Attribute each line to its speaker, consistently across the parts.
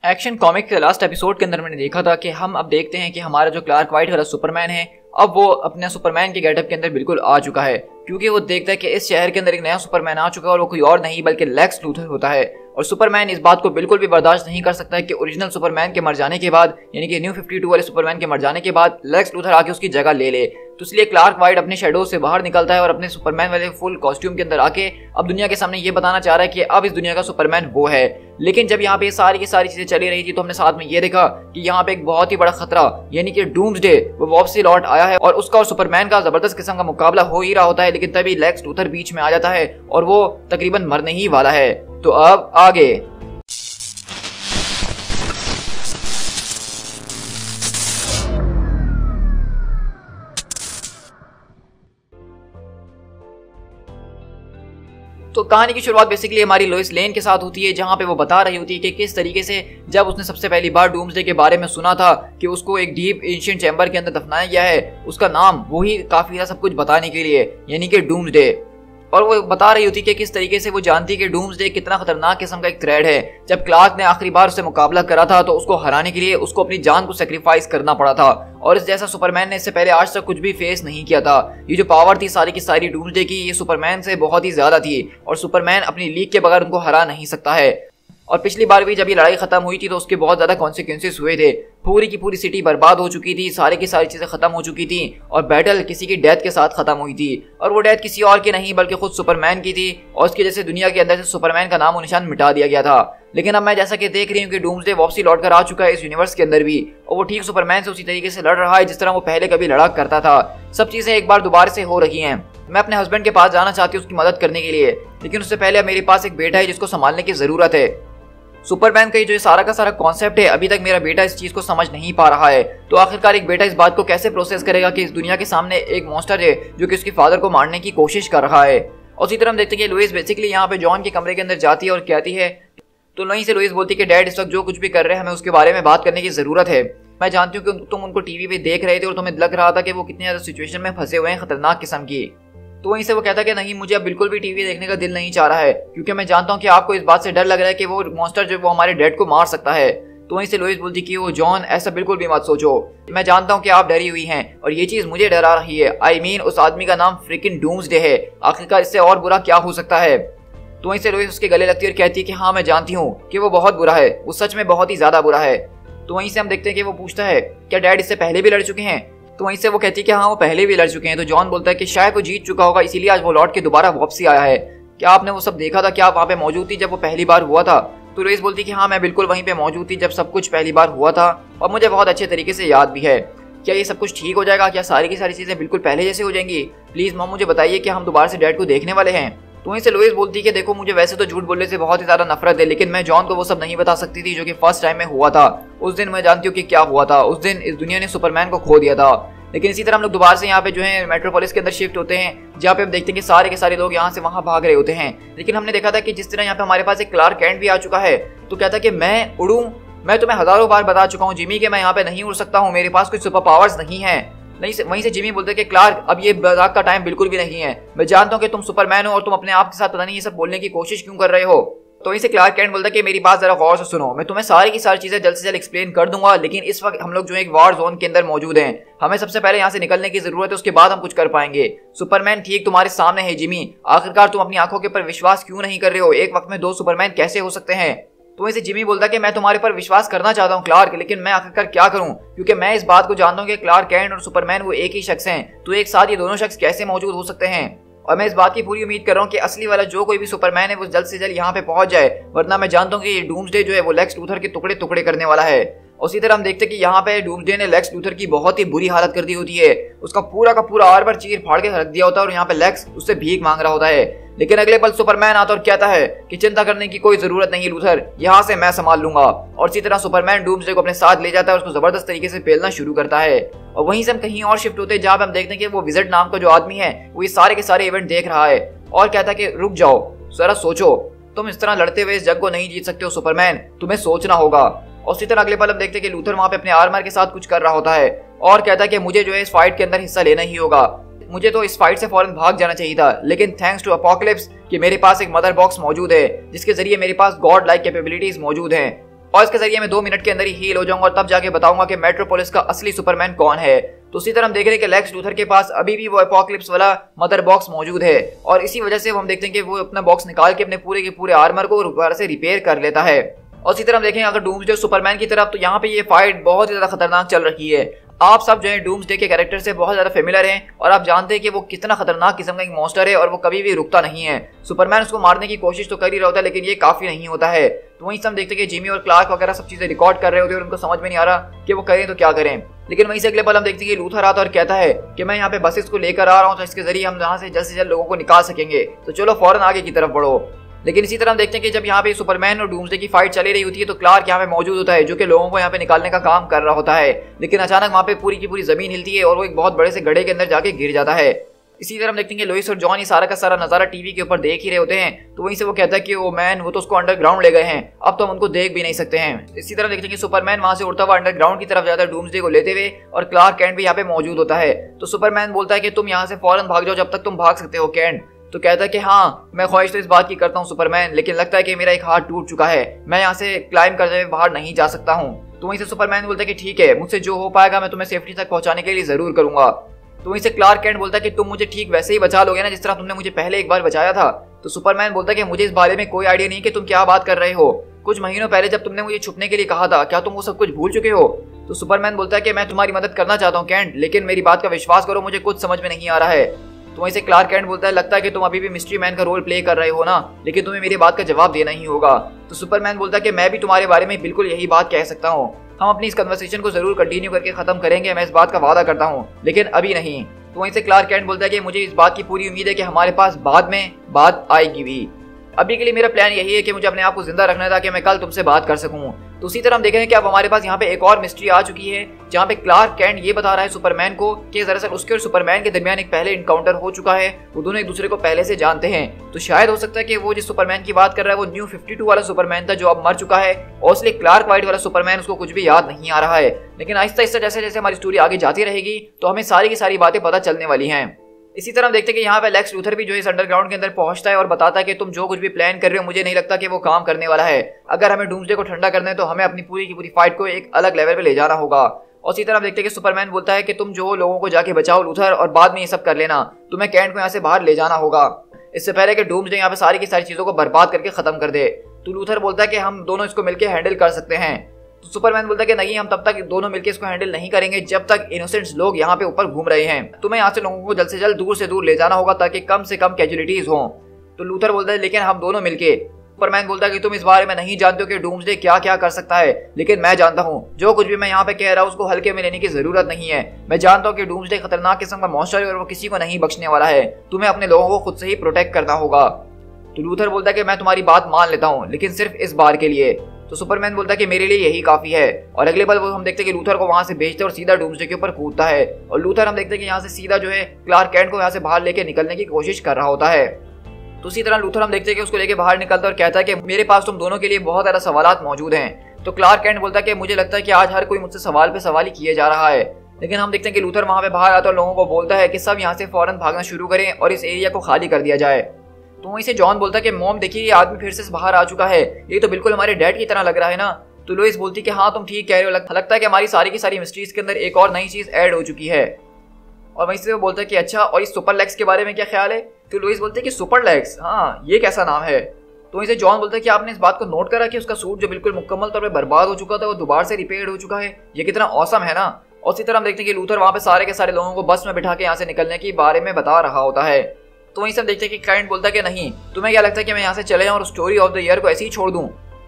Speaker 1: Action comic के last episode के अंदर मैंने देखा था कि हम अब देखते हैं कि हमारा जो क्लार्क वाइट वाला सुपरमैन है अब वो अपने सुपरमैन के गेटअप के अंदर बिल्कुल आ चुका है, क्योंकि वो देखता है कि इस शहर के अंदर एक नया सुपरमैन आ चुका है और वो कोई और नहीं बल्कि लेक्स लूथर होता है। और सुपरमैन इस बात को बिल्कुल भी बर्दाश्त नहीं कर सकता है कि ओरिजिनल सुपरमैन के मर जाने के बाद, यानी कि न्यू 52 वाले सुपरमैन के मर जाने के बाद लेक्स लूथर आके उसकी जगह ले ले। तो इसलिए क्लार्क वाइट अपने शेडो से बाहर निकलता है और अपने सुपरमैन वाले फुल कॉस्ट्यूम के अंदर आके अब दुनिया के सामने ये बताना चाह रहा है कि अब इस दुनिया का सुपरमैन वो है। लेकिन जब यहाँ पे सारी की सारी चीजें चली रही थी तो हमने साथ में ये देखा कि यहाँ पे एक बहुत ही बड़ा खतरा यानी कि डूम्सडे वो वापसी लौट आया है और उसका और सुपरमैन का जबरदस्त किस्म का मुकाबला हो ही रहा होता है। लेकिन तभी लेक्स लूथर बीच में आ जाता है और वो तकरीबन मरने ही वाला है। तो अब आगे तो कहानी की शुरुआत बेसिकली हमारी लोइस लेन के साथ होती है, जहां पे वो बता रही होती है कि किस तरीके से जब उसने सबसे पहली बार डूम्सडे के बारे में सुना था कि उसको एक डीप एंशिएंट चैम्बर के अंदर दफनाया गया है, उसका नाम वही काफी था सब कुछ बताने के लिए, यानी कि डूम्सडे। और वो बता रही होती कि किस तरीके से वो जानती कि डूम्सडे कितना खतरनाक किस्म का एक थ्रेड है। जब क्लार्क ने आखिरी बार उससे मुकाबला करा था तो उसको हराने के लिए उसको अपनी जान को सेक्रीफाइस करना पड़ा था और इस जैसा सुपरमैन ने इससे पहले आज तक कुछ भी फेस नहीं किया था। ये जो पावर थी सारी की सारी डूम्सडे की, ये सुपरमैन से बहुत ही ज्यादा थी और सुपरमैन अपनी लीग के बगैर उनको हरा नहीं सकता है। और पिछली बार भी जब ये लड़ाई खत्म हुई थी तो उसके बहुत ज्यादा कॉन्सिक्वेंसेस हुए थे। पूरी की पूरी सिटी बर्बाद हो चुकी थी, सारी की सारी चीजें खत्म हो चुकी थी और बैटल किसी की डेथ के साथ खत्म हुई थी और वो डेथ किसी और की नहीं बल्कि खुद सुपरमैन की थी और उसकी वजह से दुनिया के अंदर से सुपरमैन का नाम और निशान मिटा दिया गया था। लेकिन अब मैं जैसा कि देख रही हूँ कि डूम्सडे वापसी लौट कर आ चुका है इस यूनिवर्स के अंदर भी और वो ठीक सुपरमैन से उसी तरीके से लड़ रहा है जिस तरह वो पहले कभी लड़ा करता था। सब चीजें एक बार दोबारा से हो रही हैं। मैं अपने हस्बैंड के पास जाना चाहती हूँ उसकी मदद करने के लिए, लेकिन उससे पहले मेरे पास एक बेटा है जिसको संभालने की जरूरत है। सुपरमैन का जो सारा का सारा कॉन्सेप्ट है अभी तक मेरा बेटा इस चीज को समझ नहीं पा रहा है। तो आखिरकार एक बेटा इस बात को कैसे प्रोसेस करेगा कि इस दुनिया के सामने एक मॉन्स्टर है जो कि उसके फादर को मारने की कोशिश कर रहा है। और उसी तरह हम देखते हैं कि लुइस बेसिकली यहाँ पे जॉन के कमरे के अंदर जाती है और कहती है, तो वहीं से लुइस बोलती है कि डैड इस वक्त जो कुछ भी कर रहे हैं हमें उसके बारे में बात करने की जरूरत है। मैं जानती हूँ कि तुम उनको टीवी पे देख रहे थे और तुम्हें लग रहा था कि वो कितनी ज्यादा सिचुएशन में फंसे हुए हैं खतरनाक किस्म की। तो वहीं से वो कहता है कि नहीं, मुझे अब बिल्कुल भी टीवी देखने का दिल नहीं चाह रहा है क्योंकि मैं जानता हूँ कि आपको इस बात से डर लग रहा है कि वो मॉन्स्टर जो वो हमारे डैड को मार सकता है। तो वहीं से लुइस बोलती कि वो जॉन ऐसा बिल्कुल भी मत सोचो, मैं जानता हूँ कि आप डरी हुई हैं और ये चीज मुझे डरा रही है। आई मीन उस आदमी का नाम फ्रिकिंग डूम्सडे है, आखिरकार इससे और बुरा क्या हो सकता है। तो वहीं से लुइस उसके गले लगती है और कहती है कि हाँ मैं जानती हूँ कि वो बहुत बुरा है, वो सच में बहुत ही ज्यादा बुरा है। तो वहीं से हम देखते हैं कि वो पूछता है क्या डैड इससे पहले भी लड़ चुके हैं। तो वहीं से वो कहती है कि हाँ वो पहले भी लड़ चुके हैं। तो जॉन बोलता है कि शायद वो जीत चुका होगा इसीलिए आज वो लौट के दोबारा वापसी आया है। क्या आपने वो सब देखा था, क्या आप वहाँ पे मौजूद थी जब वो पहली बार हुआ था। तो लुइस बोलती है कि हाँ मैं बिल्कुल वहीं पे मौजूद थी जब सब कुछ पहली बार हुआ था और मुझे बहुत अच्छे तरीके से याद भी है। क्या ये सब कुछ ठीक हो जाएगा, क्या सारी की सारी चीजें बिल्कुल पहले जैसे हो जाएंगी। प्लीज मॉम मुझे बताइए कि हम दोबारा से डैड को देखने वाले हैं। तो वहीं से लुइस बोलती है कि देखो मुझे वैसे तो झूठ बोलने से बहुत ही ज्यादा नफरत है, लेकिन मैं जॉन को वो सब नहीं बता सकती थी जो कि फर्स्ट टाइम में हुआ था। उस दिन मैं जानती हूँ कि क्या हुआ था, उस दिन इस दुनिया ने सुपरमैन को खो दिया था। लेकिन इसी तरह हम लोग दोबारा से यहाँ पे जो है मेट्रोपोलिस के अंदर शिफ्ट होते हैं, जहाँ पे हम देखते हैं कि सारे के सारे लोग यहाँ से वहाँ भाग रहे होते हैं। लेकिन हमने देखा था कि जिस तरह यहाँ पे हमारे पास एक क्लार्क कैंट भी आ चुका है, तो कहता है कि मैं उड़ूं, मैं तुम्हें हजारों बार बता चुका हूँ जिमी कि मैं यहाँ पे नहीं उड़ सकता हूँ, मेरे पास कोई सुपर पावर्स नहीं है। वहीं से जिमी बोलते हैं कि क्लार्क अब ये मजाक का टाइम बिल्कुल भी नहीं है, मैं जानता हूँ कि तुम सुपरमैन हो और तुम अपने आप के साथ पता नहीं ये सब बोलने की कोशिश क्यों कर रहे हो। तो वहीं से क्लार्क कैंट बोलता है कि मेरी बात जरा गौर से सुनो, मैं तुम्हें सारी की सारी चीजें जल्द से जल्द एक्सप्लेन कर दूंगा, लेकिन इस वक्त हम लोग जो एक वार जोन के अंदर मौजूद हैं, हमें सबसे पहले यहाँ से निकलने की जरूरत है, उसके बाद हम कुछ कर पाएंगे। सुपरमैन ठीक तुम्हारे सामने है जिमी, आखिरकार तुम अपनी आंखों के ऊपर विश्वास क्यों नहीं कर रहे हो, एक वक्त में दो सुपरमैन कैसे हो सकते हैं। तो वहीं से जिमी बोलता है कि मैं तुम्हारे पर विश्वास करना चाहता हूँ क्लार्क, लेकिन मैं आखिरकार क्या करूं, क्योंकि मैं इस बात को जानता हूँ कि क्लार्क कैंट और सुपरमैन वो एक ही शख्स हैं, तो एक साथ ये दोनों शख्स कैसे मौजूद हो सकते हैं। और मैं इस बात की पूरी उम्मीद कर रहा हूँ कि असली वाला जो कोई भी सुपरमैन है वो जल्द से जल्द यहाँ पे पहुंच जाए, वरना मैं जानता हूँ कि ये डूम्सडे जो है वो लेक्स लूथर के टुकड़े टुकड़े करने वाला है। उसी तरह हम देखते हैं कि यहाँ पे डूम्सडे ने लेक्स लूथर की बहुत ही बुरी हालत कर दी होती है, उसका पूरा का पूरा आर बार चीर फाड़ के रख दिया होता है और यहाँ पे लेक्स उससे भीख मांग रहा होता है। लेकिन अगले पल सुपरमैन आता और कहता है कि चिंता करने की कोई जरूरत नहीं लूथर, यहाँ से मैं संभाल लूंगा। और इसी तरह सुपरमैन डूम्सडे को अपने साथ ले जाता है और उसको जबरदस्त तरीके से पेलना शुरू करता है। और वहीं से हम कहीं और शिफ्ट होते हैं जहाँ हम देखते हैं कि वो विजिट नाम का जो आदमी है वो ये सारे के सारे इवेंट देख रहा है और कहता है कि रुक जाओ जरा सोचो, तुम इस तरह लड़ते हुए इस जंग को नहीं जीत सकते हो सुपरमैन, तुम्हें सोचना होगा। और उसी तरह अगले पल हम देखते हैं कि लूथर वहां पे अपने आर्मर के साथ कुछ कर रहा होता है और कहता है कि मुझे जो है इस फाइट के अंदर हिस्सा लेना ही होगा, मुझे तो इस फाइट से फौरन भाग जाना चाहिए था, लेकिन थैंक्स टू अपोकलिप्स कि मेरे पास एक मदर बॉक्स मौजूद है जिसके जरिए मेरे पास गॉड लाइक कैपेबिलिटीज मौजूद हैं। और इसके जरिए मैं 2 मिनट के अंदर ही हील हो जाऊंगा और तब जाके बताऊंगा कि मेट्रोपोलिस का असली सुपरमैन कौन है। तो उसी तरह हम देख रहे हैं कि लेक्स लूथर के पास अभी भी वो एपोकलिप्स वाला मदर बॉक्स मौजूद है और इसी वजह से हम देखते हैं कि वो अपना बॉक्स निकाल के अपने पूरे के पूरे आर्मर को दोबारा से रिपेयर कर लेता है। और इसी तरह हम देखें अगर डूम्सडे सुपरमैन की तरफ, तो यहाँ पे ये फाइट बहुत ही ज्यादा खतरनाक चल रही है। आप सब जो है डूम्सडे के कैरेक्टर से बहुत ज्यादा फेमिलियर हैं और आप जानते हैं कि वो कितना खतरनाक किस्म का एक मॉन्स्टर है और वो कभी भी रुकता नहीं है। सुपरमैन उसको मारने की कोशिश तो कर ही रहा होता है लेकिन ये काफी नहीं होता है। तो वहीं से हम देखते हैं कि जिमी और क्लार्क वगैरह सब चीजें रिकॉर्ड कर रहे होते हैं और उनको समझ में नहीं आ रहा कि वो करें तो क्या करें। लेकिन वहीं से अगले पल हम देखते हैं कि लूथर आता और कहता है कि मैं यहाँ पे बसेस को लेकर आ रहा हूँ, तो इसके जरिए हम यहाँ से जल्द लोगों को निकाल सकेंगे, तो चलो फौरन आगे की तरफ बढ़ो। लेकिन इसी तरह हम देखते हैं कि जब यहाँ पे सुपरमैन और डूम्सडे की फाइट चली रही होती है तो क्लार्क यहाँ पे मौजूद होता है जो कि लोगों को यहाँ पे निकालने का काम कर रहा होता है। लेकिन अचानक वहाँ पे पूरी की पूरी जमीन हिलती है और वो एक बहुत बड़े से गड्ढे के अंदर जाके गिर जाता है। इसी तरह हम देखते हैं कि लोइस और जॉन ये सारा का सारा नजारा टीवी के ऊपर देख ही रहे होते हैं। तो वहीं से वो कहता है कि वो मैन वो तो उसको अंडरग्राउंड ले गए हैं, अब तो हम उनको देख भी नहीं सकते हैं। इसी तरह देखते हैं कि सुपरमैन वहां से उड़ता हुआ अंडरग्राउंड की तरफ जाता है डूम्सडे को लेते हुए और क्लार्क कैंट भी यहाँ पे मौजूद होता है। तो सुपरमैन बोलता है कि तुम यहाँ से फौरन भाग जाओ जब तक तुम भाग सकते हो कैंट। तो कहता है कि हाँ मैं ख्वाहिश तो इस बात की करता हूँ सुपरमैन, लेकिन लगता है कि मेरा एक हाथ टूट चुका है, मैं यहाँ से क्लाइंब करते हुए बाहर नहीं जा सकता हूँ। तो वहीं से सुपरमैन बोलता है कि ठीक है, मुझसे जो हो पाएगा मैं तुम्हें सेफ्टी तक पहुंचाने के लिए जरूर करूंगा। तो वहीं से क्लार्क कैंट बोलता है कि तुम मुझे ठीक वैसे ही बचा लोगे ना जिस तरह तुमने मुझे पहले एक बार बचाया था। तो सुपरमैन बोलता है कि मुझे इस बारे में कोई आइडिया नहीं कि तुम क्या बात कर रहे हो। कुछ महीनों पहले जब तुमने मुझे छुपने के लिए कहा था, क्या तुम वो सब कुछ भूल चुके हो? तो सुपरमैन बोलता है कि मैं तुम्हारी मदद करना चाहता हूँ कैंट, लेकिन मेरी बात का विश्वास करो, मुझे कुछ समझ में नहीं आ रहा है। तो वहीं से क्लार्क कैंट बोलता है लगता है कि तुम अभी भी मिस्ट्री मैन का रोल प्ले कर रहे हो ना, लेकिन तुम्हें मेरी बात का जवाब देना ही होगा। तो सुपरमैन बोलता है कि मैं भी तुम्हारे बारे में बिल्कुल यही बात कह सकता हूँ, हम अपनी इस कन्वर्सेशन को जरूर कंटिन्यू करके खत्म करेंगे, मैं इस बात का वादा करता हूँ, लेकिन अभी नहीं। तो वहीं से क्लार्क कैंट बोलता है कि मुझे इस बात की पूरी उम्मीद है कि हमारे पास बाद में बात आएगी भी, अभी के लिए मेरा प्लान यही है कि मुझे अपने आप को जिंदा रखना है ताकि मैं कल तुमसे बात कर सकूं। तो उसी तरह हम देखें कि अब हमारे पास यहाँ पे एक और मिस्ट्री आ चुकी है जहाँ पे क्लार्क कैंट ये बता रहा है सुपरमैन को कि दरअसल उसके और सुपरमैन के दरमियान एक पहले इनकाउंटर हो चुका है, वो दोनों एक दूसरे को पहले से जानते हैं। तो शायद हो सकता है कि वो जिस सुपरमैन की बात कर रहा है वो न्यू 52 वाला सुपरमैन था जो अब मर चुका है और इसलिए क्लार्क वाइट वाला सुपरमैन उसको कुछ भी याद नहीं आ रहा है। लेकिन आहिस्ता आहिस्ता जैसे जैसे हमारी स्टोरी आगे जाती रहेगी तो हमें सारी की सारी बातें पता चलने वाली हैं। इसी तरह हम देखते हैं कि यहाँ पे लेक्स लूथर भी जो है अंडरग्राउंड के अंदर पहुंचता है और बताता है कि तुम जो कुछ भी प्लान कर रहे हो मुझे नहीं लगता कि वो काम करने वाला है। अगर हमें डूम्सडे को ठंडा करना है तो हमें अपनी पूरी की पूरी फाइट को एक अलग लेवल पे ले जाना होगा। और इसी तरह हम देखते हैं कि सुपरमैन बोलता है कि तुम जो लोगों को जाके बचाओ लूथर और बाद में ये सब कर लेना, तुम्हें कैंट को यहाँ से बाहर ले जाना होगा इससे पहले कि डूम्सडे यहाँ पे सारी की सारी चीजों को बर्बाद करके खत्म कर दे। तो लूथर बोलता है कि हम दोनों इसको मिलकर हैंडल कर सकते हैं। तो सुपरमैन बोलता है कि नहीं, हम तब तक दोनों मिलकर इसको हैंडल नहीं करेंगे जब तक इनोसेंट्स लोग यहाँ पे ऊपर घूम रहे हैं। तुम्हें यहाँ से लोगों को जल्द से जल्द दूर से दूर ले जाना होगा ताकि कम से कम कैजुअलिटीज हो। तो लूथर बोलता है लेकिन हम दोनों मिलके। सुपरमैन बोलता है कि तुम इस बारे में नहीं जानते हो कि डूम्सडे क्या क्या कर सकता है, लेकिन मैं जानता हूँ। जो कुछ भी मैं यहाँ पे कह रहा हूँ उसको हल्के में लेने की जरूरत नहीं है। मैं जानता हूँ कि डूम्सडे खतरनाक किस्म का मॉन्स्टर है और वो किसी को नहीं बख्शने वाला है। तुम्हें अपने लोगों को खुद से ही प्रोटेक्ट करना होगा। तो लूथर बोलता है कि मैं तुम्हारी बात मान लेता हूँ, लेकिन सिर्फ इस बार के लिए। तो सुपरमैन बोलता है कि मेरे लिए यही काफी है। और अगले पल वो हम देखते हैं कि लूथर को वहां से भेजते और सीधा डूम्सडे के ऊपर कूदता है। और लूथर हम देखते हैं कि यहाँ से सीधा जो है क्लार्क कैंट को यहाँ से बाहर लेके निकलने की कोशिश कर रहा होता है। तो इसी तरह लूथर हम देखते हैं कि उसको लेके बाहर निकलता और कहता है कि मेरे पास तुम दोनों के लिए बहुत सारा सवालात मौजूद हैं। तो क्लार्क कैंट बोलता है कि मुझे लगता है कि आज हर कोई मुझसे सवाल पे सवाल ही किए जा रहा है। लेकिन हम देखते हैं कि लूथर वहां पे बाहर आता और लोगों को बोलता है कि सब यहाँ से फौरन भागना शुरू करें और इस एरिया को खाली कर दिया जाए। तो वहीं से जॉन बोलता है कि मॉम देखिए ये आदमी फिर से बाहर आ चुका है, ये तो बिल्कुल हमारे डैड की तरह लग रहा है ना। तो लोइस बोलती कि हाँ तुम ठीक कह रहे हो, लगता है कि हमारी सारी की सारी मिस्ट्रीज के अंदर एक और नई चीज ऐड हो चुकी है। और वहीं से वो बोलता है कि अच्छा और इस सुपर लेग्स के बारे में क्या ख्याल है? तो लोइस बोलते हैं कि सुपर लेग्स, हाँ ये कैसा नाम है? तो वहीं से जॉन बोलता है कि आपने इस बात को नोट करा कि उसका सूट जो बिल्कुल मुकम्मल तौर पर बर्बाद हो चुका था वो दोबारा से रिपेयर हो चुका है, ये कितना औसम है ना। और इसी तरह हम देखते हैं कि लूथर वहां पे सारे के सारे लोगों को बस में बिठा के यहाँ से निकलने के बारे में बता रहा होता है। तो वहीं से हम देखते हैं कि कैंट बोलता है कि नहीं, तुम्हें क्या लगता है कि मैं यहाँ से चले जाऊँ और स्टोरी ऑफ द ईयर को ऐसे ही छोड़ दूं?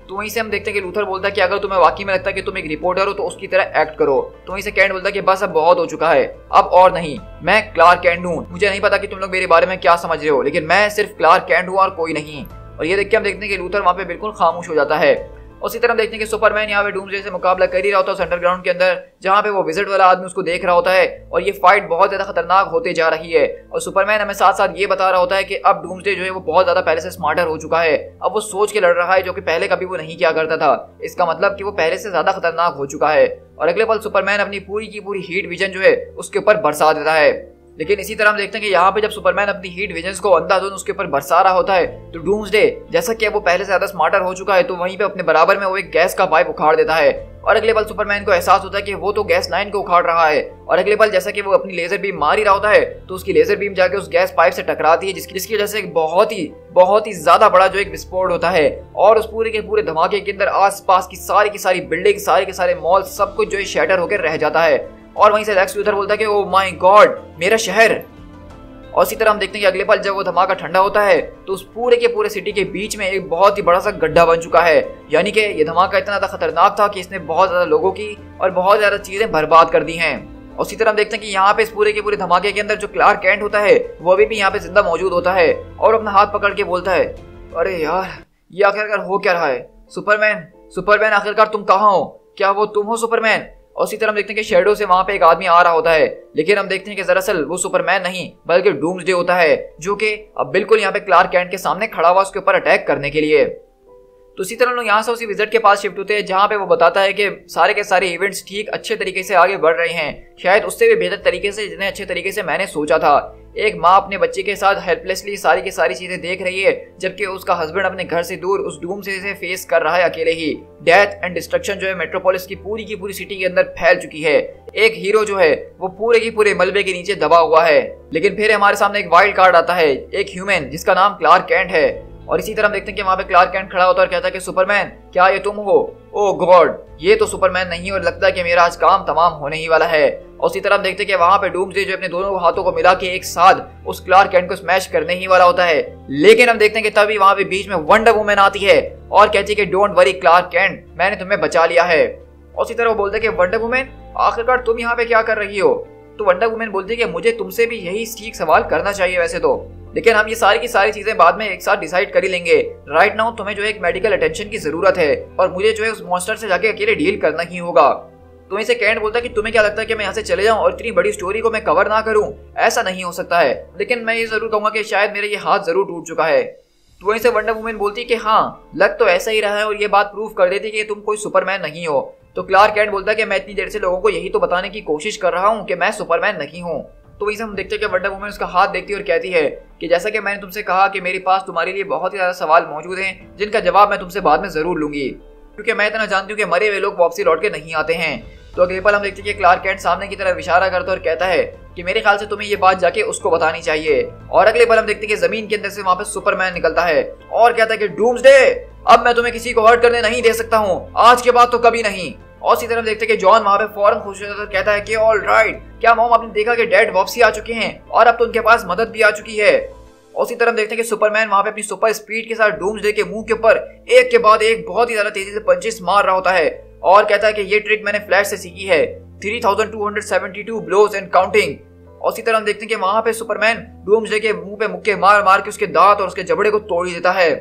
Speaker 1: तो वहीं से हम देखते हैं कि लूथर बोलता है कि अगर तुम्हें वाकई में लगता है कि तुम एक रिपोर्टर हो तो उसकी तरह एक्ट करो। तो वहीं से कैंट बोलता है कि बस अब बहुत हो चुका है, अब और नहीं, मैं क्लार्क कैंट हूँ। मुझे नहीं पता कि तुम लोग मेरे बारे में क्या समझ रहे हो, लेकिन मैं सिर्फ क्लार्क कैंट हूँ और कोई नहीं। और ये देख के हम देखते हैं कि लूथर वहाँ पे बिल्कुल खामोश हो जाता है। उसी तरह देखते हैं कि सुपरमैन यहाँ पे डूम्सडे से मुकाबला कर ही रहा होता है अंडरग्राउंड के अंदर, जहाँ पे वो विजिट वाला आदमी उसको देख रहा होता है और ये फाइट बहुत ज्यादा खतरनाक होते जा रही है। और सुपरमैन हमें साथ साथ ये बता रहा होता है कि अब डूम्सडे जो है वो बहुत ज्यादा पहले से स्मार्टर हो चुका है, अब वो सोच के लड़ रहा है जो कि पहले कभी वो नहीं किया करता था। इसका मतलब कि वो पहले से ज्यादा खतरनाक हो चुका है। और अगले पल सुपरमैन अपनी पूरी की पूरी हीट विजन जो है उसके ऊपर बरसा देता है। लेकिन इसी तरह हम देखते हैं कि यहाँ पे जब सुपरमैन अपनी हीट विजन्स को अंधाधुंध उसके ऊपर बरसा रहा होता है तो डूम्सडे जैसा कि वो पहले से ज्यादा स्मार्टर हो चुका है तो वहीं पे अपने बराबर में वो एक गैस का पाइप उखाड़ देता है और अगले पल सुपरमैन को एहसास होता है कि वो तो गैस लाइन को उखाड़ रहा है और अगले पल जैसा कि वो अपनी लेजर बीम मार ही रहा होता है तो उसकी लेजर बीम जाके उस गैस पाइप से टकराती है जिसकी वजह से एक बहुत ही ज्यादा बड़ा जो एक विस्फोट होता है और उस पूरे के पूरे धमाके के अंदर आसपास की सारी बिल्डिंग सारे के सारे मॉल सब कुछ जो है शैटर होकर रह जाता है और वहीं से लेक्स लूथर बोलता है कि ओ माय गॉड मेरा शहर। और इसी तरह हम देखते हैं कि अगले पल जब वो धमाका ठंडा होता है तो उस पूरे के पूरे सिटी के बीच में एक बहुत ही बड़ा सा गड्ढा बन चुका है, यानी कि ये धमाका इतना ज्यादा खतरनाक था कि इसने बहुत ज्यादा लोगों की और बहुत ज्यादा चीजें बर्बाद कर दी हैं। और इसी तरह हम देखते हैं कि यहाँ पे इस पूरे के पूरे धमाके के अंदर जो क्लार्क कैंट होता है वो अभी भी यहाँ पे जिंदा मौजूद होता है और अपना हाथ पकड़ के बोलता है अरे यार ये आखिरकार हो क्या रहा है, सुपरमैन आखिरकार तुम कहाँ हो, क्या वो तुम हो सुपरमैन। और इसी तरह हम देखते हैं कि शेडो से वहां पे एक आदमी आ रहा होता है लेकिन हम देखते हैं कि दरअसल वो सुपरमैन नहीं बल्कि डूम्सडे होता है जो कि अब बिल्कुल यहाँ पे क्लार्क कैंट के सामने खड़ा हुआ उसके ऊपर अटैक करने के लिए। तो इसी तरह लोग यहाँ से उसी विजिट के पास शिफ्ट होते हैं जहाँ पे वो बताता है कि सारे के सारे इवेंट्स ठीक अच्छे तरीके से आगे बढ़ रहे हैं, शायद उससे भी बेहतर तरीके से जितने अच्छे तरीके से मैंने सोचा था। एक माँ अपने बच्चे के साथ हेल्पलेसली सारी की सारी चीजें देख रही है जबकि उसका हस्बैंड अपने घर से दूर उस डूम से फेस कर रहा है अकेले ही। डेथ एंड डिस्ट्रक्शन जो है मेट्रोपोलिस की पूरी सिटी के अंदर फैल चुकी है। एक हीरो जो है वो पूरे की पूरे मलबे के नीचे दबा हुआ है। लेकिन फिर हमारे सामने एक वाइल्ड कार्ड आता है, एक ह्यूमन जिसका नाम क्लार्क कैंट है। और इसी तरह हम देखते हैं कि वहां पे क्लार्क कैंट खड़ा होता है और कहता है कि सुपरमैन क्या ये तुम हो। ओ गॉड ये तो सुपरमैन नहीं और लगता है कि मेरा आज काम तमाम होने ही वाला है। और इसी तरह हम देखते हैं कि वहां पे डूम्सडे जो अपने दोनों हाथों को मिला के एक साथ उस क्लार्क कैंट को स्मैश करने ही वाला होता है। लेकिन हम देखते हैं कि तभी वहां पे बीच में वंडर वुमन आती है और कहती है कि डोंट वरी क्लार्क कैंट मैंने तुम्हें बचा लिया है। और इसी तरह वो बोलते हैं कि वंडर वुमन आखिरकार तुम यहाँ पे क्या कर रही हो। तो वंडर वुमन बोलती है कि मुझे तुमसे भी यही ठीक सवाल करना चाहिए वैसे तो, लेकिन हम ये सारी की सारी चीजें बाद में एक साथ डिसाइड कर ही लेंगे। राइट नाउ तुम्हें जो है एक मेडिकल अटेंशन की जरूरत है और मुझे जो है उस मॉन्स्टर से जाके अकेले डील करना ही होगा। तो इसे कैंट बोलता है कि तुम्हें क्या लगता है कि मैं यहाँ से चले जाऊं और इतनी बड़ी स्टोरी को मैं कवर ना करूं, ऐसा नहीं हो सकता है। लेकिन मैं ये जरूर कहूंगा कि शायद मेरा ये हाथ जरूर टूट चुका है। तो वहीं से वंडर वुमन बोलती है कि हाँ लग तो ऐसा ही रहा है और ये बात प्रूव कर देती है कि तुम कोई सुपरमैन नहीं हो। तो क्लार्क कैंट बोलता है कि मैं इतनी देर से लोगों को यही तो बताने की कोशिश कर रहा हूँ कि मैं सुपरमैन नहीं हूँ। तो वहीं से हम देखते हैं कि वंडर वुमन उसका हाथ देखती है और कहती है कि जैसा कि मैंने तुमसे कहा कि मेरे पास तुम्हारे लिए बहुत ही ज्यादा सवाल मौजूद हैं जिनका जवाब मैं तुमसे बाद में जरूर लूंगी, क्योंकि मैं इतना जानती हूँ कि मरे हुए लोग वापसी लौट के नहीं आते हैं। तो अगले पल हम देखते हैं कि क्लार्क कैंट सामने की तरफ इशारा करता है और कहता है कि मेरे ख्याल से तुम्हें ये बात जाके उसको बतानी चाहिए। और अगले पल हम देखते हैं कि जमीन के अंदर से वहां पे सुपरमैन निकलता है और कहता है कि डूम्सडे अब मैं तुम्हें किसी को हर्ट करने नहीं दे सकता हूँ, आज के बाद तो कभी नहीं। और इसी तरह देखते हैं कि जॉन वहां पे फौरन खुश हो जाता है, कहता है कि ऑल राइट क्या मॉम आपने देखा कि डैड वापसी आ चुके हैं और अब तो उनके पास मदद भी आ चुकी है। और इसी तरह देखते हैं कि सुपरमैन वहां पे अपनी सुपर स्पीड के साथ डूम्सडे के मुंह के ऊपर एक के बाद एक बहुत ही ज्यादा तेजी से पंचेस मार रहा होता है और कहता है कि ये ट्रिक मैंने फ्लैश से सीखी है, 3272 ब्लोज एंड काउंटिंग। और इसी तरह हम देखते हैं कि वहां पे सुपरमैन डूम्सडे के मुंह पे मुक्के मार मार के उसके दांत और उसके जबड़े को तोड़ ही देता है।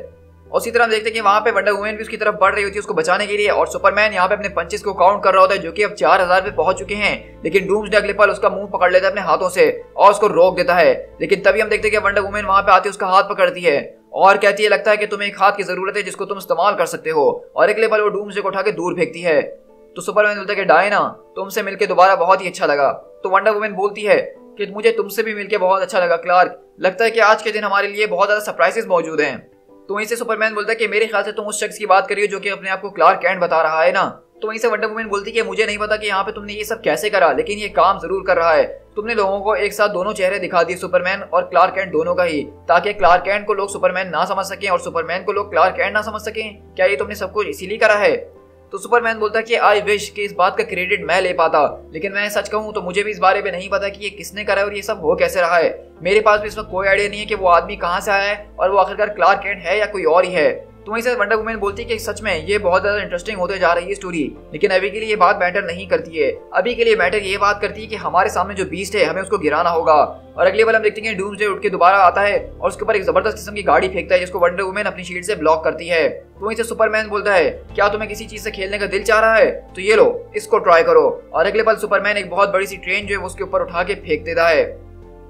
Speaker 1: और इसी तरह हम देखते हैं कि वहां पे वंडर वुमन भी उसकी तरफ बढ़ रही होती है उसको बचाने के लिए और सुपरमैन यहाँ पे अपने पंचेस को काउंट कर रहा होता है जो कि अब 4000 पे पहुंच चुके हैं। लेकिन डूम्सडे अगले पल उसका मुंह पकड़ लेता है अपने हाथों से और उसको रोक देता है। लेकिन तभी हम देखते हैं कि वंडर वुमन वहां पे आती है उसका हाथ पकड़ती है और कहती है लगता है कि तुम्हें एक हाथ की जरूरत है जिसको तुम इस्तेमाल कर सकते हो। और अगले पल वो डूम्सडे को उठा के दूर फेंकती है। तो सुपरमैन बोलता है कि डायना तुमसे मिलकर दोबारा बहुत ही अच्छा लगा। तो वंडर वुमन बोलती है कि मुझे तुमसे भी मिलकर बहुत अच्छा लगा क्लार्क, लगता है कि आज के दिन हमारे लिए बहुत ज्यादा सरप्राइजेस मौजूद हैं। तो वहीं से सुपरमैन बोलता है कि मेरे ख्याल से तुम उस शख्स की बात करिए जो कि अपने आप को क्लार्क कैंट बता रहा है ना। तो वहीं से वंडर वुमन बोलती है कि मुझे नहीं पता कि यहाँ पे तुमने ये सब कैसे करा, लेकिन ये काम जरूर कर रहा है। तुमने लोगों को एक साथ दोनों चेहरे दिखा दिए, सुपरमैन और क्लार्क कैंट दोनों का ही, ताकि क्लार्क कैंट को लोग सुपरमैन ना समझ सकें और सुपरमैन को लोग क्लार्क कैंट ना समझ सकें। क्या ये तुमने सब कुछ इसीलिए करा है? तो सुपरमैन बोलता है कि आई विश कि इस बात का क्रेडिट मैं ले पाता, लेकिन मैं सच कहूं तो मुझे भी इस बारे में नहीं पता कि ये किसने करा है और ये सब हो कैसे रहा है। मेरे पास भी इस वक्त कोई आइडिया नहीं है कि वो आदमी कहाँ से आया है और वो आखिरकार क्लार्क कैंट है या कोई और ही है। तो वहीं से वंडर वुमन बोलती है कि सच में ये बहुत ज्यादा इंटरेस्टिंग होते जा रही है स्टोरी, लेकिन अभी के लिए ये बात मैटर नहीं करती है। अभी के लिए मैटर ये बात करती है कि हमारे सामने जो बीस्ट है हमें उसको गिराना होगा। और अगले बार हम देखते हैं डूम्सडे उठ के दोबारा आता है और उसके ऊपर एक जबरदस्त किस्म की गाड़ी फेंकता है जिसको वंडर वुमन अपनी शील्ड से ब्लॉक करती है। तो वहीं से सुपरमैन बोलता है क्या तुम्हें किसी चीज से खेलने का दिल चाह रहा है तो ये लो इसको ट्राई करो। और अगले पल सुपरमैन एक बहुत बड़ी सी ट्रेन जो है उसके ऊपर उठा के फेंक देता है।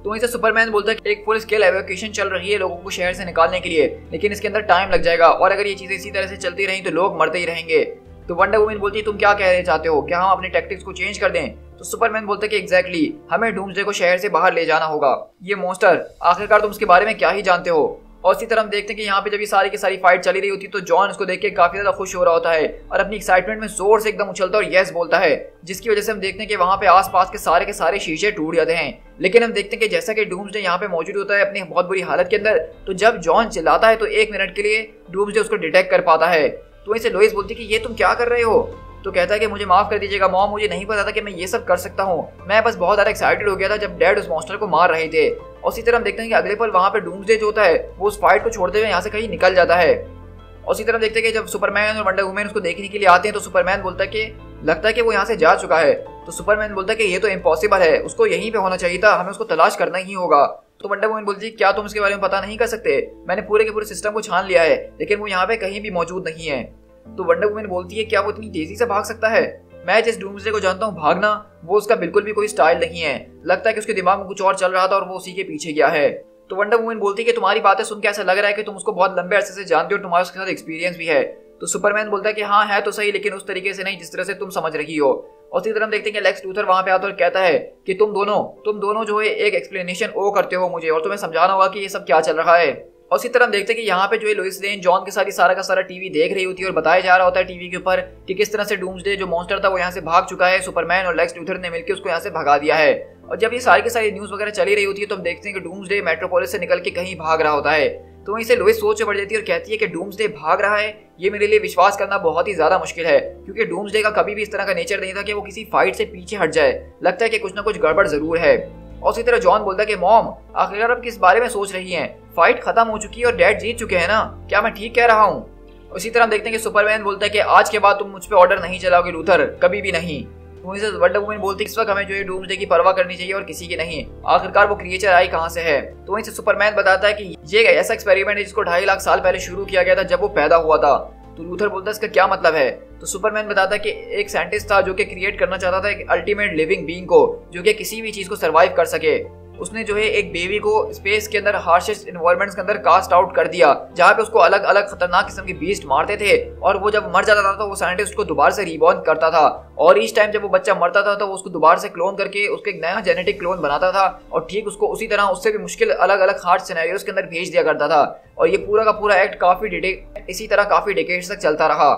Speaker 1: तो वहीं से सुपरमैन बोलता है कि एक फुल स्केल एवोक्यूशन चल रही है लोगों को शहर से निकालने के लिए, लेकिन इसके अंदर टाइम लग जाएगा और अगर ये चीजें इसी तरह से चलती रही तो लोग मरते ही रहेंगे। तो वंडर वुमन बोलती है तुम क्या कहना चाहते हो, क्या हम अपने टैक्टिक्स को चेंज कर दें? तो सुपरमैन बोलता है कि एग्जैक्टली हमें डूम्सडे को शहर से बाहर ले जाना होगा। ये मॉन्स्टर, आखिरकार तुम उसके बारे में क्या ही जानते हो। और इसी तरह हम देखते हैं कि यहाँ पे जब ये सारी की सारी फाइट चली रही होती है तो जॉन उसको देख के काफी ज्यादा खुश हो रहा होता है और अपनी एक्साइटमेंट में जोर से एकदम उछलता है और यस बोलता है, जिसकी वजह से हम देखते हैं कि वहाँ पे आसपास के सारे शीशे टूट जाते हैं। लेकिन हम देखते हैं कि जैसा कि डूम्सडे यहाँ पे मौजूद होता है अपनी बहुत बुरी हालत के अंदर, तो जब जॉन चिल्लाता है तो 1 मिनट के लिए डूम्सडे उसको डिटेक्ट कर पाता है। तो इसे लोइस बोलती है कि ये तुम क्या कर रहे हो। तो कहता है कि मुझे माफ कर दीजिएगा मॉम, मुझे नहीं पता था कि मैं ये सब कर सकता हूँ, मैं बस बहुत ज्यादा एक्साइटेड हो गया था जब डैड उस मॉन्स्टर को मार रहे थे। और इसी तरह हम देखते हैं कि अगले पल वहाँ पे डूम्सडे जो होता है वो उस फाइट को छोड़ते हुए यहाँ से कहीं निकल जाता है। और इसी तरह देखते हैं कि जब सुपरमैन और वंडर वुमन उसको देखने के लिए आते हैं तो सुपरमैन बोलता है कि लगता है कि वो यहाँ से जा चुका है। तो सुपरमैन बोलता है कि ये तो इम्पॉसिबल है, उसको यहीं पे होना चाहिए था, हमें उसको तलाश करना ही होगा। तो वंडर वुमन बोलती है क्या तुम इसके बारे में पता नहीं कर सकते, मैंने पूरे के पूरे सिस्टम को छान लिया है लेकिन वो यहाँ पे कहीं भी मौजूद नहीं है। तो वंडर वुमन बोलती है क्या वो इतनी तेजी से भाग सकता है, मैं जिस डूम्सडे को जानता हूँ भागना वो उसका बिल्कुल भी कोई स्टाइल नहीं है, लगता है कि उसके दिमाग में कुछ और चल रहा था और वो उसी के पीछे गया है। तो वंडर वुमन बोलती है कि तुम्हारी बातें सुन के ऐसा लग रहा है कि तुम उसको बहुत लंबे अरसे से जानते हो और तुम्हारा उसके साथ एक्सपीरियंस भी है। तो सुपरमैन बोलता है कि हाँ है तो सही, लेकिन उस तरीके से नहीं जिस तरह से तुम समझ रही हो। और इसी तरह हम देखते हैं कि लेक्स लूथर वहां पे आता है और कहता है कि तुम दोनों जो है एक एक्सप्लेनेशन ओ करते हो मुझे और तुम्हें समझाना होगा कि ये सब क्या चल रहा है। और इसी तरह हम देखते हैं कि यहाँ पे जो है लोइस लेन जॉन के साथ सारा का सारा टीवी देख रही होती है और बताया जा रहा होता है टीवी के ऊपर कि किस तरह से डूम्सडे जो मॉन्स्टर था वो यहाँ से भाग चुका है, सुपरमैन और लेक्स लूथर ने मिलकर उसको यहाँ से भगा दिया है। और जब ये सारी की सारी न्यूज वगैरह चली रही होती है तो हम देखते हैं कि डूम्सडे मेट्रोपोलिस से निकल के कहीं भाग रहा होता है। तो वहीं से लोइस सोच में पड़ जाती है और कहती है कि डूम्सडे भाग रहा है, ये मेरे लिए विश्वास करना बहुत ही ज्यादा मुश्किल है क्योंकि डूम्सडे का कभी भी इस तरह का नेचर नहीं था कि वो किसी फाइट से पीछे हट जाए, लगता है कि कुछ ना कुछ गड़बड़ जरूर है। और इसी तरह जॉन बोलता है कि मॉम आखिरकार आप किस बारे में सोच रही हैं, फाइट खत्म हो चुकी है और डैड जीत चुके हैं ना, क्या मैं ठीक कह रहा हूँ। इसी तरह हम देखते हैं कि सुपरमैन बोलता है कि आज के बाद तुम मुझ पे ऑर्डर नहीं चलाओगे लूथर, कभी भी नहीं। वहीं से वंडर वुमन बोलती है इस वक्त हमें जो है डूम्सडे की परवाह करनी चाहिए और किसी की नहीं, आखिरकार वो क्रिएचर आई कहाँ से है। तो वहीं से सुपरमैन बताता है कि ये ऐसा एक्सपेरिमेंट है जिसको 2.5 लाख साल पहले शुरू किया गया था जब वो पैदा हुआ था। तो लूथर बोलता है इसका क्या मतलब है। तो सुपरमैन बताता है कि एक साइंटिस्ट था जो कि क्रिएट करना चाहता था एक अल्टीमेट लिविंग बीइंग को जो कि किसी भी चीज को सरवाइव कर सके। उसने जो है एक बेबी को स्पेस के अंदर हार्शेस्ट एनवायरनमेंट्स के अंदर कास्ट आउट कर दिया जहाँ पे उसको अलग अलग खतरनाक किस्म के बीस्ट मारते थे और वो जब मर जाता था तो वो साइंटिस्ट उसको दोबारा से रीबॉर्न करता था और इस टाइम जब वो बच्चा मरता था तो वो उसको दोबारा से क्लोन करके उसको एक नया जेनेटिक क्लोन बनाता था और ठीक उसको उसी तरह उससे भी मुश्किल अलग अलग हार्ड सिनेरियोस के अंदर भेज दिया करता था। और ये पूरा का पूरा एक्ट इसी तरह काफी डिकेड्स तक चलता रहा।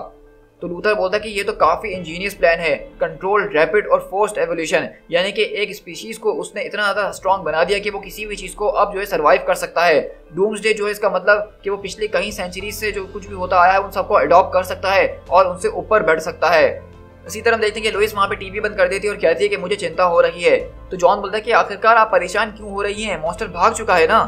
Speaker 1: तो लूथर बोलता है कि ये तो काफी इंजीनियस प्लान है, कंट्रोल्ड रैपिड और फोर्स्ड एवोल्यूशन, यानी कि एक स्पीशीज को उसने इतना ज्यादा स्ट्रॉन्ग बना दिया कि वो किसी भी चीज को अब जो है सरवाइव कर सकता है। डूम्सडे जो है इसका मतलब कि वो पिछले कई सेंचुरीज से जो कुछ भी होता आया है उन सबको अडॉप्ट कर सकता है और उनसे ऊपर बढ़ सकता है। इसी तरह हम देखते हैं कि लोइस वहाँ पे टीवी बंद कर देती है और कहती है कि मुझे चिंता हो रही है। तो जॉन बोलता है कि आखिरकार आप परेशान क्यों हो रही हैं, मॉन्स्टर भाग चुका है ना।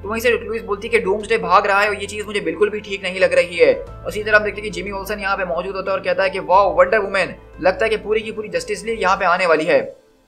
Speaker 1: तो वहीं से लुइस बोलती है कि डूम्सडे भाग रहा है और ये चीज मुझे बिल्कुल भी ठीक नहीं लग रही है। और इसी तरह हम देखते हैं कि जिमी ओल्सन यहाँ पे मौजूद होता है और कहता है कि वाह वंडर वुमन, लगता है कि पूरी की पूरी जस्टिस लीग यहाँ पे आने वाली है।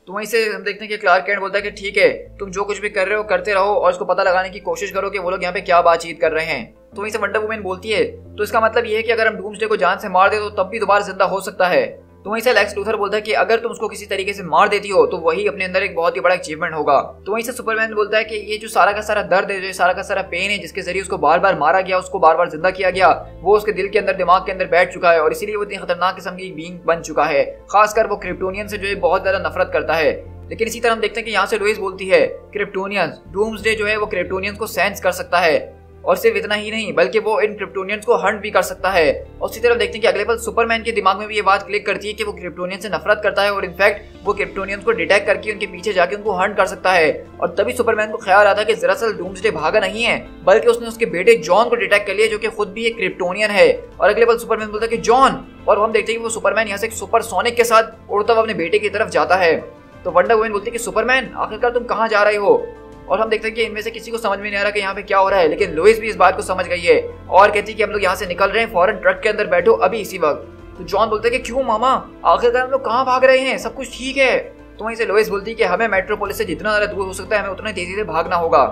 Speaker 1: तो वहीं से हम देखते हैं कि क्लार्क कैंट बोलता है कि ठीक है तुम जो कुछ भी कर रहे हो करते रहो और इसको पता लगाने की कोशिश करो कि वो लोग यहाँ पे क्या बातचीत कर रहे हैं। तो वहीं से वंडर वुमन बोलती है तो इसका मतलब ये है कि अगर हम डूम्सडे को जान से मार दे तो तब भी दोबारा जिंदा हो सकता है। तो वहीं से लेक्स लूथर बोलता है कि अगर तुम उसको किसी तरीके से मार देती हो तो वही अपने अंदर एक बहुत ही बड़ा अचीवमेंट होगा। तो वहीं से सुपरमैन बोलता है कि ये जो सारा का सारा दर्द है, जो सारा का सारा पेन है जिसके जरिए उसको बार बार मारा गया, उसको बार बार जिंदा किया गया, वो उसके दिल के अंदर दिमाग के अंदर बैठ चुका है और इसीलिए वो इतनी खतरनाक किस्म की बीइंग बन चुका है। खासकर वो क्रिप्टोनियन से जो है बहुत ज्यादा नफरत करता है। लेकिन इसी तरह हम देखते हैं कि यहाँ से लोइस बोलती है क्रिप्टोनियंस, डूम्सडे जो है वो क्रिप्टोनियंस को सेंस कर सकता है और सिर्फ इतना ही नहीं बल्कि वो इन क्रिप्टोनियंस को हंट भी कर सकता है। और इसी तरह देखते हैं कि अगले पल सुपरमैन के दिमाग में भी ये बात क्लिक करती है कि वो क्रिप्टोनियन से नफरत करता है और इनफैक्ट वो क्रिप्टोनियंस को डिटेक्ट करके उनके पीछे जाके उनको हंट कर सकता है। और तभी सुपरमैन को ख्याल आता है कि दरअसल डूम्सडे भागा नहीं है बल्कि उसने उसके बेटे जॉन को डिटेक्ट कर लिया जो कि खुद भी एक क्रिप्टोनियन है। और अगले पल सुपरमैन बोलता है कि जॉन, और हम देखते हैं कि वो सुपरमैन यहाँ से सुपरसोनिक के साथ उड़ता हुआ अपने बेटे की तरफ जाता है। तो वंडर वुमन बोलती है कि सुपरमैन आखिरकार तुम कहाँ जा रहे हो। और हम देखते हैं कि इनमें से किसी को समझ में नहीं आ रहा कि यहाँ पे क्या हो रहा है, लेकिन लोइस भी इस बात को समझ गई है और कहती है कि हम लोग यहाँ से निकल रहे हैं, फौरन ट्रक के अंदर बैठो अभी इसी वक्त। तो जॉन बोलता है कि क्यों मामा, आखिरकार हम लोग कहाँ भाग रहे हैं, सब कुछ ठीक है। तो वहीं से लोइस बोलती है कि हमें मेट्रोपोलिस से जितना ज्यादा दूर हो सकता है हमें उतना तेजी से भागना होगा।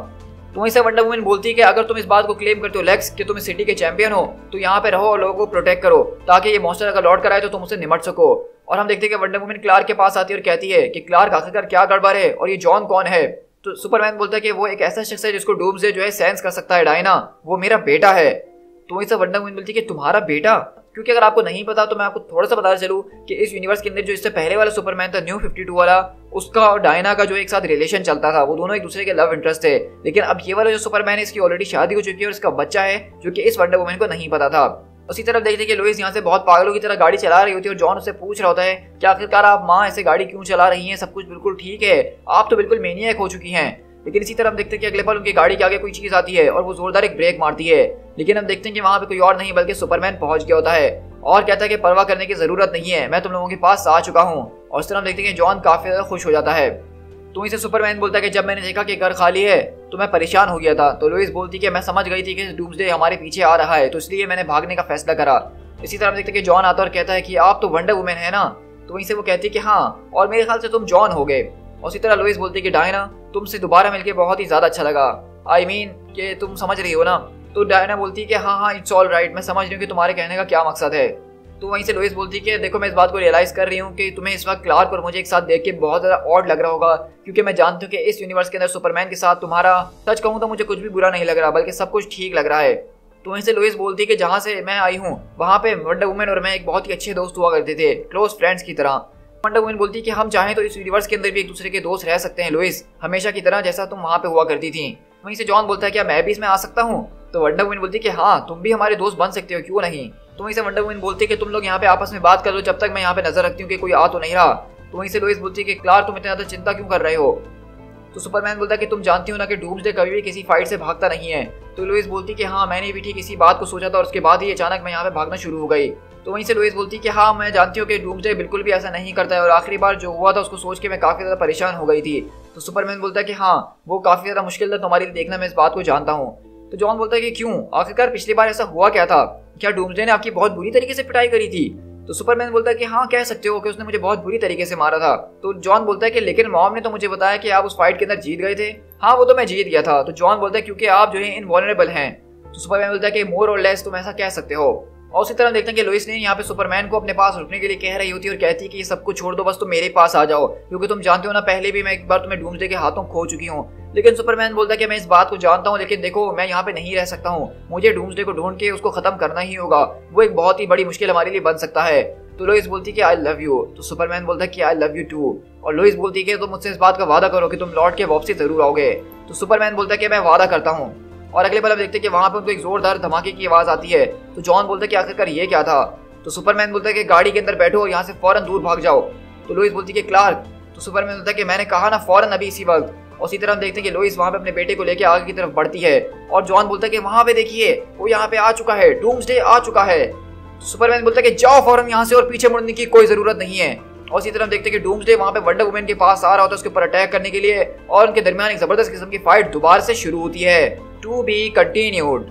Speaker 1: तो वहीं से वंडर वुमन बोलती है कि अगर तुम इस बात को क्लेम करते हो लेक्स कि तुम इस सिटी के चैंपियन हो तो यहाँ पे रहो और लोगों को प्रोटेक्ट करो ताकि ये मॉन्स्टर अगर लौट कर आए तो तुम उससे निपट सको। और हम देखते हैं कि वंडर वुमन क्लार्क के पास आती है और कहती है कि क्लार्क आखिरकार क्या गड़बड़ है और ये जॉन कौन है। तो सुपरमैन बोलता है कि वो एक ऐसा शख्स है जिसको डूम्सडे जो है सेंस कर सकता है डायना, वो मेरा बेटा है। तो वहीं से वंडर वुमन बोलती है कि तुम्हारा बेटा, क्योंकि अगर आपको नहीं पता तो मैं आपको थोड़ा सा बता चलूं कि इस यूनिवर्स के अंदर जो इससे पहले वाला सुपरमैन था, न्यू 52 वाला, उसका और डायना का जो एक साथ रिलेशन चलता था, वो दोनों एक दूसरे के लव इंटरेस्ट थे। लेकिन अब ये वाला जो सुपरमैन है, इसकी ऑलरेडी शादी हो चुकी है और इसका बच्चा है, जो कि इस वंडर वुमन को नहीं पता था। उसी तरफ देखते कि लोइस यहाँ से बहुत पागलों की तरह गाड़ी चला रही होती है और जॉन उससे पूछ रहा होता है कि आखिरकार आप माँ ऐसे गाड़ी क्यों चला रही हैं, सब कुछ बिल्कुल ठीक है, आप तो बिल्कुल मेनियक हो चुकी हैं। लेकिन इसी तरह हम देखते हैं कि अगले पल उनकी गाड़ी के आगे कोई चीज आती है और वो जोरदार एक ब्रेक मारती है। लेकिन हम देखते हैं कि वहां पे कोई और नहीं बल्कि सुपरमैन पहुंच गया होता है और कहता है कि परवाह करने की जरूरत नहीं है, मैं तुम लोगों के पास आ चुका हूँ। और इस तरह हम देखते हैं कि जॉन काफी ज्यादा खुश हो जाता है। तो इसे सुपरमैन बोलता है कि जब मैंने देखा कि घर खाली है तो मैं परेशान हो गया था। तो लोइस बोलती कि मैं समझ गई थी कि डूम्सडे हमारे पीछे आ रहा है, तो इसलिए मैंने भागने का फैसला करा। इसी तरह हम देखते हैं कि जॉन आता और कहता है कि आप तो वंडर वुमन है ना। तो वहीं से वो कहती है कि हाँ, और मेरे ख्याल से तुम जॉन हो गए। और इसी तरह लोइस बोलती है कि डायना, तुमसे दोबारा मिलकर बहुत ही ज्यादा अच्छा लगा, आई मीन कि तुम समझ रही हो ना। तो डायना बोलती है कि हाँ, इट्स ऑल राइट, मैं समझ रही हूँ कि तुम्हारे कहने का क्या मकसद है। तो वहीं से लोइस बोलती है कि देखो, मैं इस बात को रियलाइज कर रही हूँ कि तुम्हें इस वक्त क्लार्क और मुझे एक साथ देख के बहुत ज़्यादा ऑड लग रहा होगा, क्योंकि मैं जानती हूँ कि इस यूनिवर्स के अंदर सुपरमैन के साथ तुम्हारा, सच कहूँ तो मुझे कुछ भी बुरा नहीं लग रहा, बल्कि सब कुछ ठीक लग रहा है। तो वहीं से लोइस बोलती है कि जहाँ से मैं आई हूँ वहाँ पे वंडर वुमन और मैं एक बहुत ही अच्छे दोस्त हुआ करते थे, क्लोज फ्रेंड्स की तरह। वंडर वुमन बोलती है कि हम चाहें तो इस यूनिवर्स के अंदर भी एक दूसरे के दोस्त रह सकते हैं लोइस, हमेशा की तरह जैसा तुम वहाँ पे हुआ करती थी। वहीं से जॉन बोलता है क्या मैं भी इसमें आ सकता हूँ। तो वंडर वुमन बोलती है कि हाँ, तुम भी हमारे दोस्त बन सकते हो, क्यों नहीं। तो वहीं से वंडर वुमन बोलती है कि तुम लोग यहाँ पे आपस में बात कर लो, जब तक मैं यहाँ पे नजर रखती हूँ कि कोई आ तो नहीं रहा। तो वहीं से लोइस बोलती है कि क्लार्क, तुम इतना ज्यादा चिंता क्यों कर रहे हो। तो सुपरमैन बोलता है कि तुम जानती हो ना कि डूम्सडे कभी भी किसी फाइट से भागता नहीं है। तो लोइस बोलती है कि हाँ, मैंने भी ठीक इसी बात को सोचा था और उसके बाद ही अचानक मैं यहाँ पे भागना शुरू हो गई। तो वहीं से लोइस बोलती है कि हाँ, मैं जानती हूँ कि डूम्सडे बिल्कुल भी ऐसा नहीं करता है और आखिरी बार जो हुआ था उसको सोच के मैं काफी ज्यादा परेशान हो गई थी। तो सुपरमैन बोलता है कि हाँ, वो काफी ज्यादा मुश्किल था तुम्हारे लिए देखना, मैं इस बात को जानता हूँ। तो जॉन बोलता है कि क्यों, आखिरकार पिछली बार ऐसा हुआ क्या था, क्या डूम्सडे ने आपकी बहुत बुरी तरीके से पिटाई करी थी। तो सुपरमैन बोलता है कि हाँ, कह सकते हो कि उसने मुझे बहुत बुरी तरीके से मारा था। तो जॉन बोलता है कि लेकिन मॉम ने तो मुझे बताया कि आप उस फाइट के अंदर जीत गए थे। हाँ, वो तो मैं जीत गया था। तो जॉन बोलता है क्योंकि आप जो है इनवल्नरेबल हैं। तो सुपरमैन बोलता है कि मोर और लेस तुम ऐसा कह सकते हो। और उसी तरह देखते हैं कि लोइस ने यहाँ पे सुपरमैन को अपने पास रुकने के लिए कह रही होती है और कहती है कि ये सब कुछ छोड़ दो, बस तुम मेरे पास आ जाओ, क्योंकि तुम जानते हो ना, पहले भी मैं एक बार तुम्हें डूम्सडे के हाथों खो चुकी हूँ। लेकिन सुपरमैन बोलता है कि मैं इस बात को जानता हूँ, लेकिन देखो, मैं यहाँ पे नहीं रह सकता हूँ, मुझे डूम्सडे को ढूंढ के उसको खत्म करना ही होगा, वो एक बहुत ही बड़ी मुश्किल हमारे लिए बन सकता है। तो लोइस बोलती है कि आई लव यू। तो सुपरमैन बोलता है कि आई लव यू टू। और लोइस बोलती है कि तुम मुझसे इस बात का वादा करो कि तुम लौट के वापसी जरूर आओगे। तो सुपरमैन बोलता है कि मैं वादा करता हूँ। और अगले पल हम देखते हैं कि वहां पर उनको एक जोरदार धमाके की आवाज आती है। तो जॉन बोलता है कि आखिरकार ये क्या था। तो सुपरमैन बोलता है कि गाड़ी के अंदर बैठो और यहाँ से फौरन दूर भाग जाओ। तो लोइस बोलती है कि क्लार्क। तो सुपरमैन बोलता है कि मैंने कहा ना, फौरन अभी इसी वक्त। और इसी तरह हम देखते हैं कि लोइस वहां पे अपने बेटे को लेकर आगे की तरफ बढ़ती है और जॉन बोलता है कि वहां पे देखिए, वो यहाँ पे आ चुका है, डूम्सडे आ चुका है। सुपरमैन बोलता है कि जाओ फौरन यहाँ से और पीछे मुड़ने की कोई जरूरत नहीं है। और इसी तरह हम देखते हैं कि डूम्सडे वहां पे वंडर वुमन के पास आ रहा होता है उसके ऊपर अटैक करने के लिए, और उनके दरमियान एक जबरदस्त किस्म की फाइट दोबारा से शुरू होती है। To be continued.